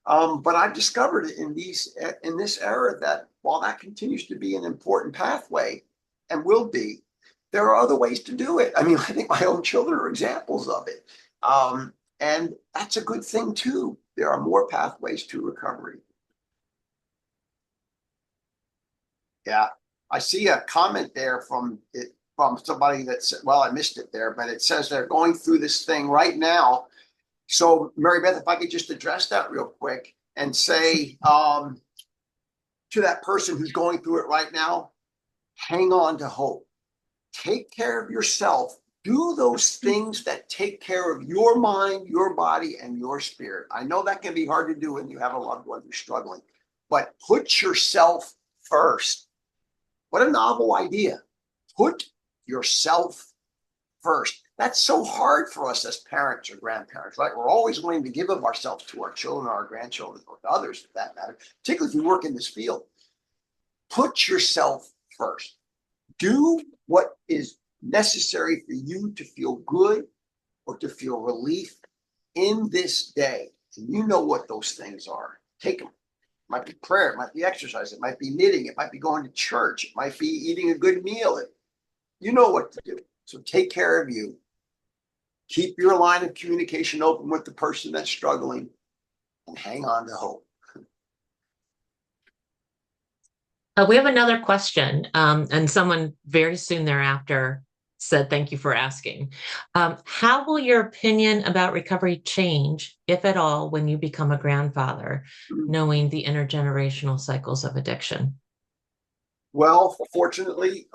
But I've discovered in this era that while that continues to be an important pathway and will be, there are other ways to do it. I mean, I think my own children are examples of it. And that's a good thing too. There are more pathways to recovery. Yeah, I see a comment there from somebody that said, well, I missed it there, but it says they're going through this thing right now. So, Mary Beth, if I could just address that real quick and say to that person who's going through it right now, hang on to hope. Take care of yourself. Do those things that take care of your mind, your body, and your spirit. I know that can be hard to do when you have a loved one who's struggling, but put yourself first. What a novel idea. Put yourself first. That's so hard for us as parents or grandparents, right? We're always willing to give of ourselves to our children or our grandchildren or to others for that matter, particularly if you work in this field. Put yourself first. Do what is necessary for you to feel good or to feel relief in this day. And you know what those things are. Take them. It might be prayer, it might be exercise, it might be knitting, it might be going to church, it might be eating a good meal. You know what to do. So take care of you. Keep your line of communication open with the person that's struggling and hang on to hope. We have another question, and someone very soon thereafter said, thank you for asking. How will your opinion about recovery change, if at all, when you become a grandfather, knowing the intergenerational cycles of addiction? Well, fortunately,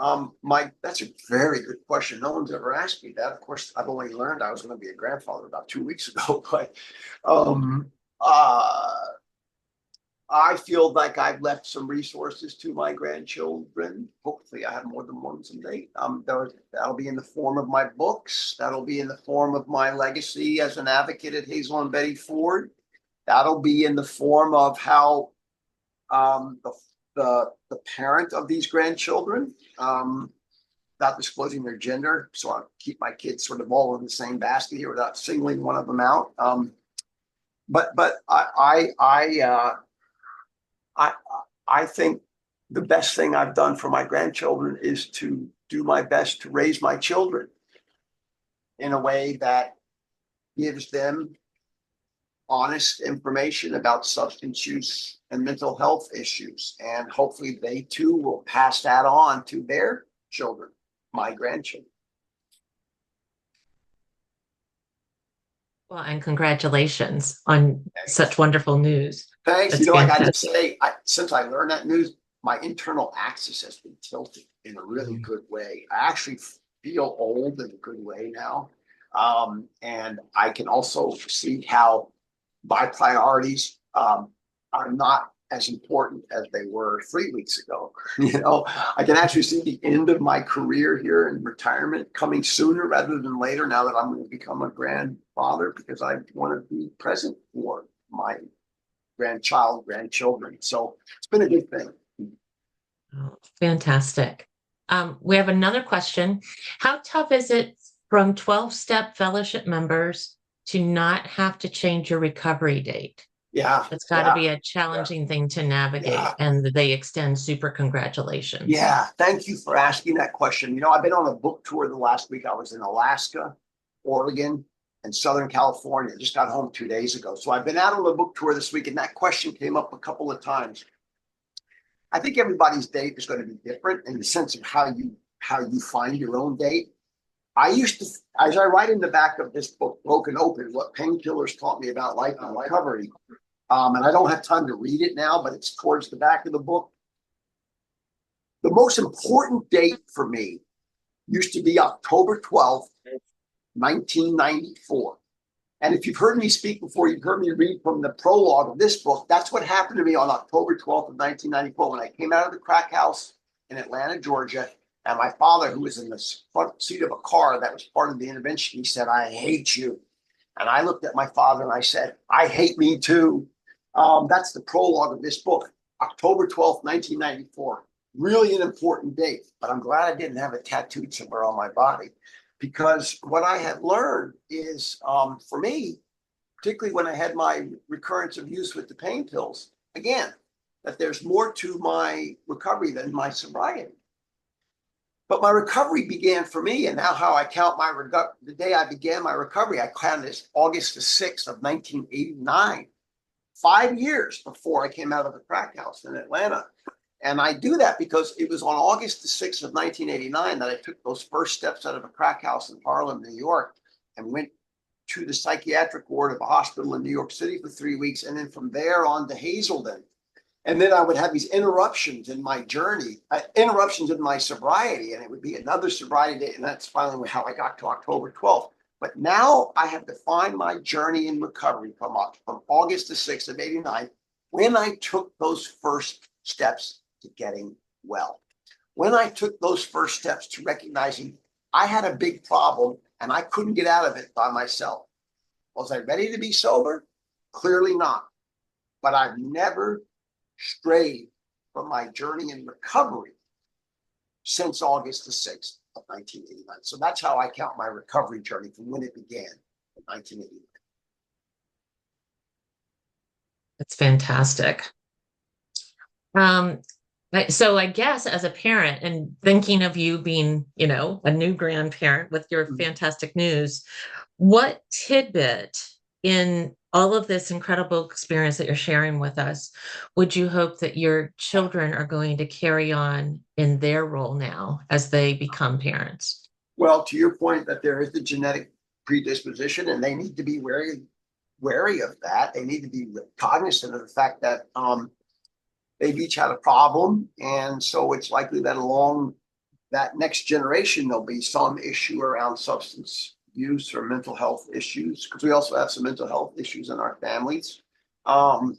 that's a very good question. No one's ever asked me that. Of course, I've only learned I was going to be a grandfather about 2 weeks ago, but um, uh, I feel like I've left some resources to my grandchildren. Hopefully, I have more than one someday. That'll be in the form of my books. That'll be in the form of my legacy as an advocate at Hazelden Betty Ford. That'll be in the form of how the parent of these grandchildren, without disclosing their gender, so I keep my kids sort of all in the same basket here without singling one of them out. But I think the best thing I've done for my grandchildren is to do my best to raise my children in a way that gives them honest information about substance use and mental health issues. And hopefully they too will pass that on to their children, my grandchildren. Well, and congratulations on such wonderful news. Thanks. That's I got to fantastic. say, since I learned that news, my internal axis has been tilted in a really good way. I actually feel old in a good way now. And I can also see how my priorities are not as important as they were 3 weeks ago. I can actually see the end of my career here in retirement coming sooner rather than later now that I'm going to become a grandfather, because I want to be present for my grandchildren. So it's been a good thing. Oh, fantastic. We have another question. How tough is it from 12-step fellowship members to not have to change your recovery date? Yeah. It's got to be a challenging thing to navigate, and they extend super congratulations. Yeah. Thank you for asking that question. I've been on a book tour the last week. I was in Alaska, Oregon, and Southern California. Just got home 2 days ago. So I've been out on a book tour this week, and that question came up a couple of times. I think everybody's date is going to be different in the sense of how you find your own date. I used to, as I write in the back of this book, Broken Open, what painkillers taught me about life and recovery. And I don't have time to read it now, but it's towards the back of the book. The most important date for me used to be October 12th, 1994. And if you've heard me speak before, you've heard me read from the prologue of this book. That's what happened to me on October 12th of 1994 when I came out of the crack house in Atlanta, Georgia. And my father, who was in the front seat of a car that was part of the intervention, he said, "I hate you." And I looked at my father and I said, "I hate me too." That's the prologue of this book, October 12th, 1994. Really an important date, but I'm glad I didn't have it tattooed somewhere on my body, because what I had learned is, for me, particularly when I had my recurrence of use with the pain pills, again, that there's more to my recovery than my sobriety. But my recovery began for me, and now how I count the day I began my recovery, I count as August the 6th of 1989, 5 years before I came out of the crack house in Atlanta. And I do that because it was on August the 6th of 1989 that I took those first steps out of a crack house in Harlem, New York, and went to the psychiatric ward of a hospital in New York City for 3 weeks. And then from there on to Hazelden. And then I would have these interruptions in my journey, interruptions in my sobriety, and it would be another sobriety date. And that's finally how I got to October 12th. But now I have defined my journey in recovery from August the 6th of 89, when I took those first steps to getting well. When I took those first steps to recognizing I had a big problem and I couldn't get out of it by myself, was I ready to be sober? Clearly not. But I've never strayed from my journey in recovery since August the 6th of 1989. So that's how I count my recovery journey from when it began in 1989. That's fantastic. Um, so I guess as a parent and thinking of you being, a new grandparent with your fantastic news, what tidbit in all of this incredible experience that you're sharing with us would you hope that your children are going to carry on in their role now as they become parents? Well, to your point that there is the genetic predisposition and they need to be wary of that. They need to be cognizant of the fact that they've each had a problem. And so it's likely that along that next generation, there'll be some issue around substance use or mental health issues, because we also have some mental health issues in our families. I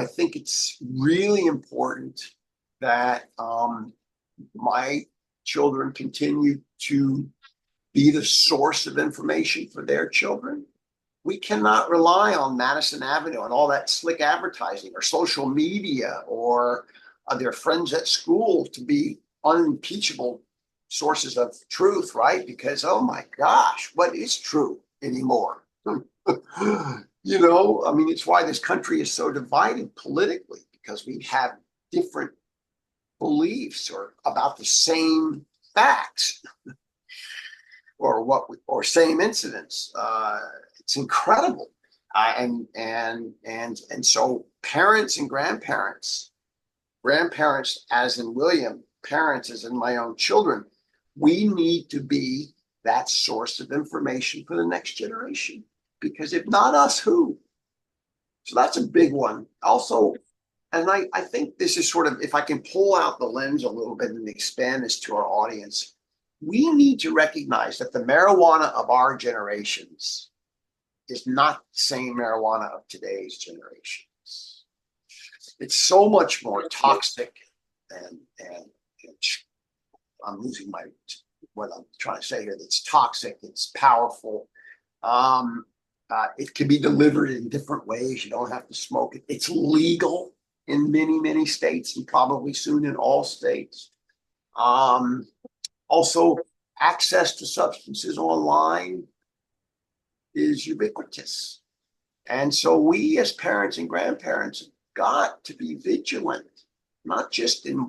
think it's really important that my children continue to be the source of information for their children. We cannot rely on Madison Avenue and all that slick advertising or social media or their friends at school to be unimpeachable sources of truth, right? Because, oh my gosh, what is true anymore? It's why this country is so divided politically, because we have different beliefs or about the same facts or same incidents. It's incredible. And so parents and grandparents as in William, parents as in my own children, we need to be that source of information for the next generation, because if not us, who? So that's a big one. Also, and I think this is sort of, if I can pull out the lens a little bit and expand this to our audience, we need to recognize that the marijuana of our generations is not the same marijuana of today's generations. It's so much more toxic and I'm losing what I'm trying to say here. It's toxic, it's powerful. It can be delivered in different ways. You don't have to smoke it. It's legal in many, many states and probably soon in all states. Also, access to substances online is ubiquitous. And so we as parents and grandparents have got to be vigilant, not just in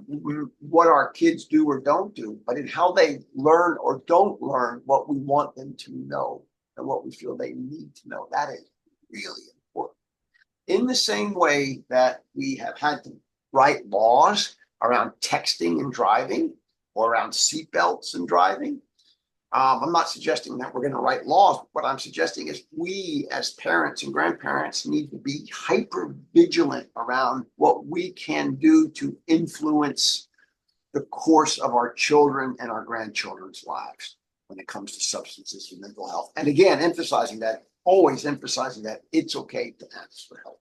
what our kids do or don't do, but in how they learn or don't learn what we want them to know and what we feel they need to know. That is really important. In the same way that we have had to write laws around texting and driving or around seatbelts and driving, I'm not suggesting that we're going to write laws. What I'm suggesting is we as parents and grandparents need to be hyper vigilant around what we can do to influence the course of our children and our grandchildren's lives when it comes to substances and mental health. And again, always emphasizing that it's okay to ask for help.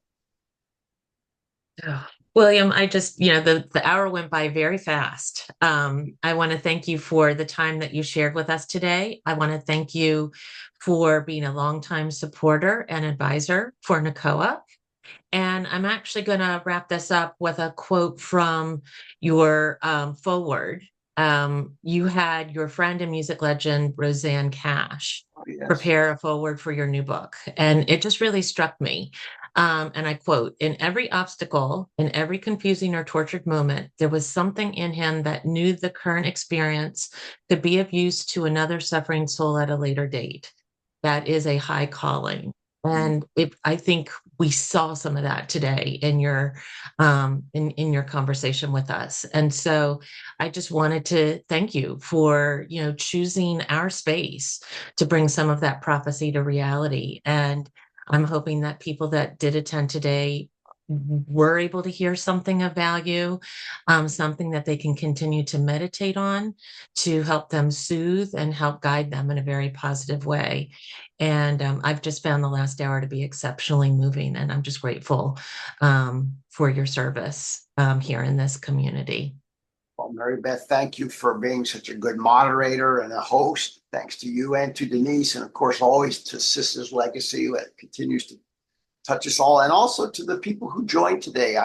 Oh, William, I just, the hour went by very fast. I want to thank you for the time that you shared with us today. I want to thank you for being a longtime supporter and advisor for NACoA. And I'm actually going to wrap this up with a quote from your foreword. You had your friend and music legend, Rosanne Cash, prepare a foreword for your new book. And it just really struck me. And I quote, "In every obstacle, in every confusing or tortured moment, there was something in him that knew the current experience could be of use to another suffering soul at a later date. That is a high calling." And I think we saw some of that today in your in your conversation with us. And so I just wanted to thank you for choosing our space to bring some of that prophecy to reality. And I'm hoping that people that did attend today, were able to hear something of value, something that they can continue to meditate on to help them soothe and help guide them in a very positive way. And I've just found the last hour to be exceptionally moving, and I'm just grateful for your service here in this community. Well, Mary Beth, thank you for being such a good moderator and a host. Thanks to you and to Denise, and of course, always to Sister's Legacy that continues to touch us all, and also to the people who joined today.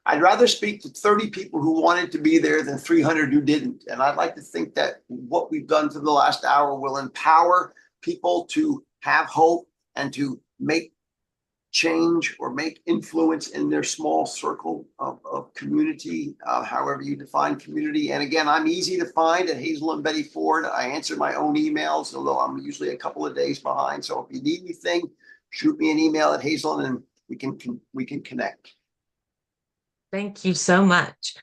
I'd rather speak to 30 people who wanted to be there than 300 who didn't. And I'd like to think that what we've done for the last hour will empower people to have hope and to make change or make influence in their small circle of community, however you define community. And again, I'm easy to find at Hazelden Betty Ford. I answer my own emails, although I'm usually a couple of days behind. So if you need anything, shoot me an email at Hazelden and we can connect. Thank you so much.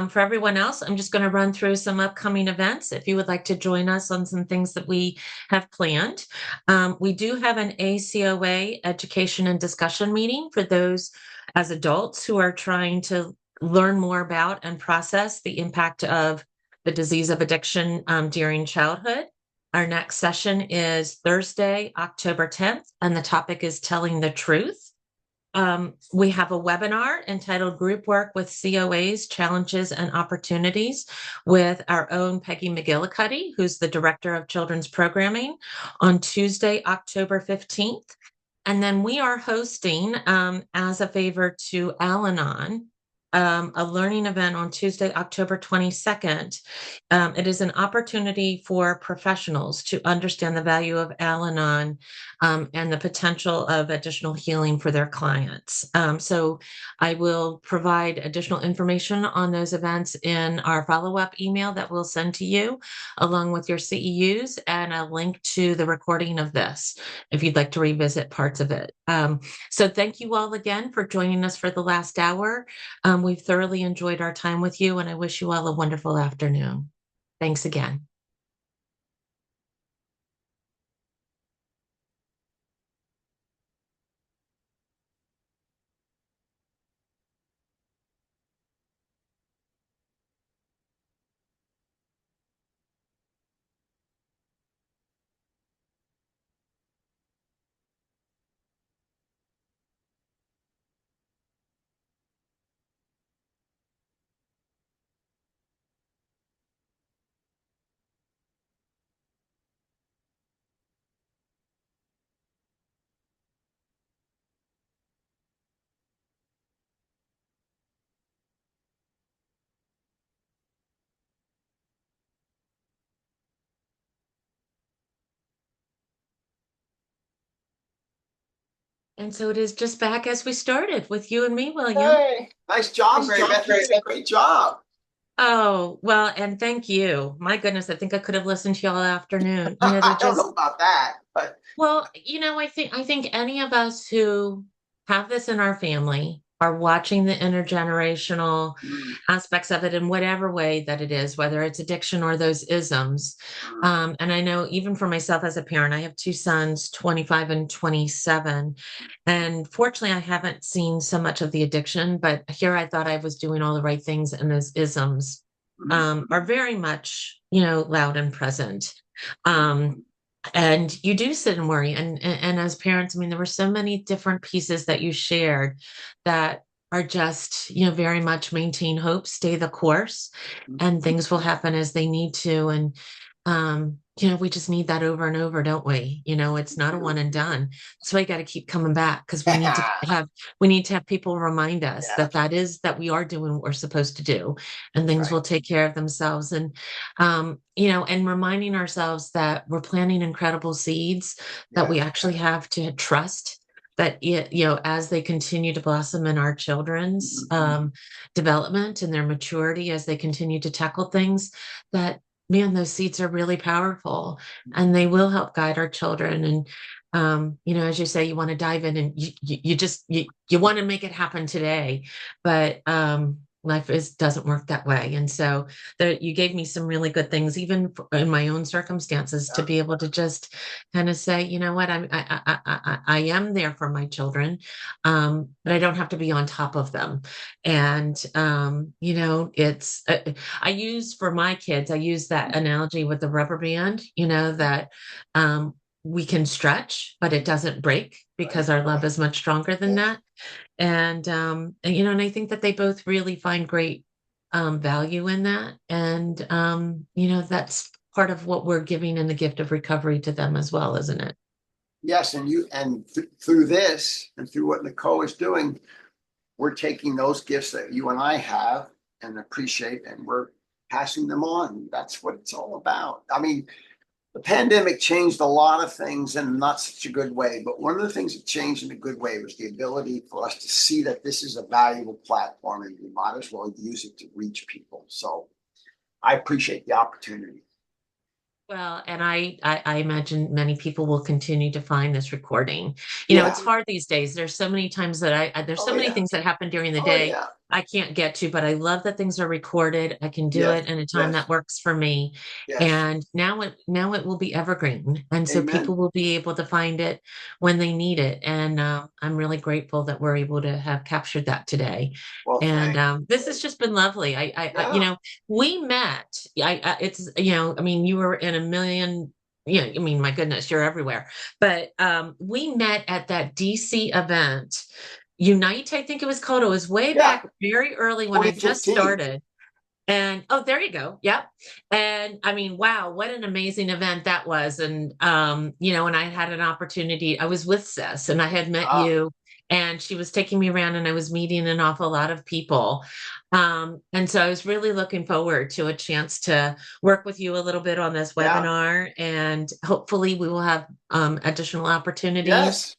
For everyone else, I'm just going to run through some upcoming events. If you would like to join us on some things that we have planned, we do have an ACOA education and discussion meeting for those as adults who are trying to learn more about and process the impact of the disease of addiction during childhood. Our next session is Thursday, October 10th, and the topic is telling the truth. We have a webinar entitled Group Work with COAs, Challenges and Opportunities with our own Peggy McGillicuddy, who's the Director of Children's Programming, on Tuesday, October 15th. And then we are hosting, as a favor to Al-Anon, a learning event on Tuesday, October 22nd. It is an opportunity for professionals to understand the value of Al-Anon and the potential of additional healing for their clients. So I will provide additional information on those events in our follow-up email that we'll send to you, along with your CEUs and a link to the recording of this, if you'd like to revisit parts of it. So thank you all again for joining us for the last hour. We've thoroughly enjoyed our time with you, and I wish you all a wonderful afternoon. Thanks again. And so it is just back as we started with you and me, William. Hey, nice job, Mary Beth. You did a great job. Oh, well, and thank you. My goodness, I think I could have listened to you all afternoon. You know, they're I don't know just, about that, but well, you know, I think any of us who have this in our family are watching the intergenerational mm, aspects of it in whatever way that it is, whether it's addiction or those isms. mm, And I know even for myself as a parent, I have two sons, 25 and 27. And fortunately, I haven't seen so much of the addiction, but here I thought I was doing all the right things, and those isms are very much, loud and present. Um, and you do sit and worry. And as parents, I mean, there were so many different pieces that you shared that are just, very much maintain hope, stay the course, and things will happen as they need to. And we just need that over and over, don't we? It's not a one and done. That's why you got to keep coming back, because we need to have people remind us yeah, that we are doing what we're supposed to do, and things right. will take care of themselves. And reminding ourselves that we're planting incredible seeds that we Yes. actually have to trust that as they continue to blossom in our children's development and their maturity, as they continue to tackle things, that man, those seeds are really powerful, and they will help guide our children. And as you say, you want to dive in, and you want to make it happen today, but life doesn't work that way. And so that you gave me some really good things, even in my own circumstances, to Yeah. be able to just kind of say, you know what, I am there for my children, but I don't have to be on top of them. And it's I use for my kids, I use that analogy with the rubber band, that we can stretch, but it doesn't break Right. because our love is much stronger than Yes. that. And I think that they both really find great value in that. And that's part of what we're giving in the gift of recovery to them as well, isn't it? Yes, and through this and through what NACoA is doing, we're taking those gifts that you and I have and appreciate, and we're passing them on. That's what it's all about. I mean, the pandemic changed a lot of things in not such a good way, but one of the things that changed in a good way was the ability for us to see that this is a valuable platform and we might as well use it to reach people. So I appreciate the opportunity. Well, and I imagine many people will continue to find this recording. Yeah. It's hard these days. There's so many times that there's Oh so many yeah. things that happen during the Oh day yeah. I can't get to, but I love that things are recorded. I can do Yes. it in a time Yes. that works for me. Yes. And now it will be evergreen. And so Amen. people will be able to find it when they need it. And I'm really grateful that we're able to have captured that today. Well, And thank this has just been lovely. Yeah. We met. It's I mean, you were in a million. Yeah, I mean, my goodness, you're everywhere. But we met at that DC event, Unite, I think it was called. It was way Yeah. back, very early when I just 2015. started. And oh, there you go. Yep. And I mean, wow, what an amazing event that was. And and I had an opportunity. I was with Sis and I had met Ah, you and she was taking me around and I was meeting an awful lot of people. And so I was really looking forward to a chance to work with you a little bit on this yeah. webinar. And hopefully we will have additional opportunities Yes.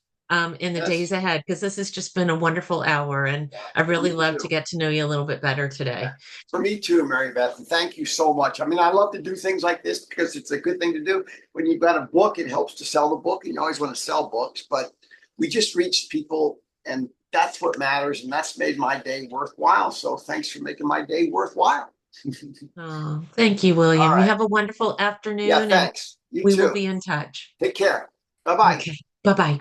in the days Yes. ahead, because this has just been a wonderful hour. And Yeah. I For really me love to too. get to know you a little bit better Yeah. today. For me too, Mary Beth. And thank you so much. I mean, I love to do things like this because it's a good thing to do. When you've got a book, it helps to sell the book. And you always want to sell books, but we just reached people and that's what matters. And that's made my day worthwhile. So thanks for making my day worthwhile. Oh, thank you, All William. You right. have a wonderful Yeah. afternoon and Thanks. You we will too. be in touch. Take care. Bye bye. Okay. Bye bye.